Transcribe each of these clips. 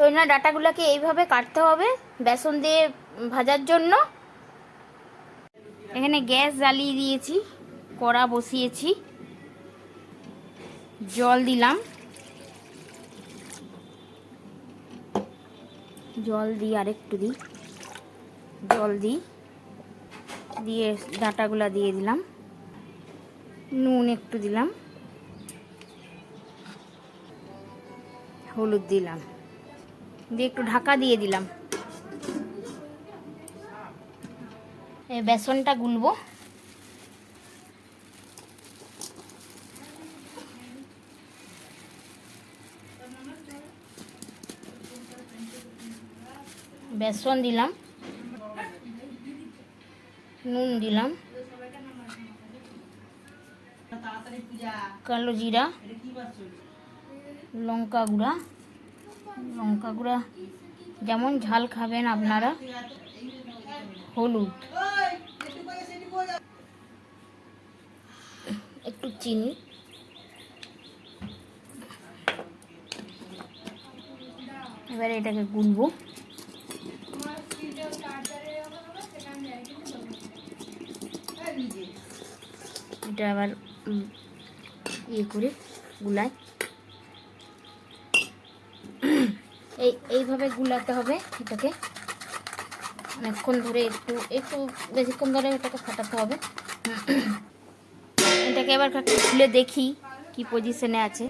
সজনা ডাঁটাগুলোকে এইভাবে কাটতে হবে বেসন দিয়ে ভাজার জন্য। এখানে গ্যাস জ্বালিয়ে দিয়েছি, কড়া বসিয়েছি, জল দিলাম, জল দিই, আরেকটু দিই, জল দিই, দিয়ে ডাঁটাগুলা দিয়ে দিলাম, নুন একটু দিলাম, হলুদ দিলাম, দিয়ে একটু ঢাকা দিয়ে দিলাম। এই বেসনটা গুলবো। বেসন দিলাম, নুন দিলাম, কালো জিরা, লঙ্কা গুঁড়া, লঙ্কা গুঁড়া যেমন ঝাল খাবেন আপনারা, হলুদ, একটু চিনি, এবারে এটাকে গুলবো। এটা আবার ইয়ে করে গুলাই, এইভাবে গুলাতে হবে এটাকে অনেকক্ষণ ধরে, একটু একটু বেশিক্ষণ ধরে এটাকে ফাটাতে হবে। এটাকে এবার খুলে দেখি কি পজিশনে আছে।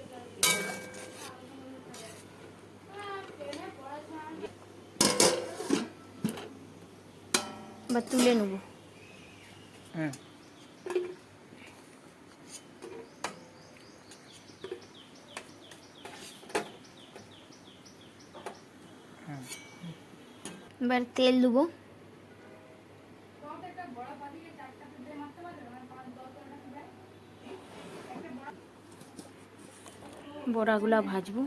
এবার তুলে নেব। এবার তেল দেবো। বড়াগুলা ভাজবো।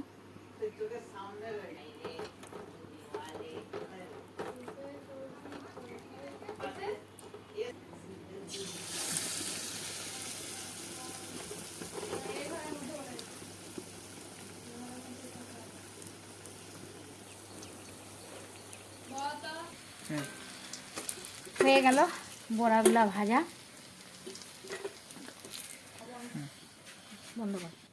হয়ে গেল বড়াগুলা ভাজা। বন্ধ কর।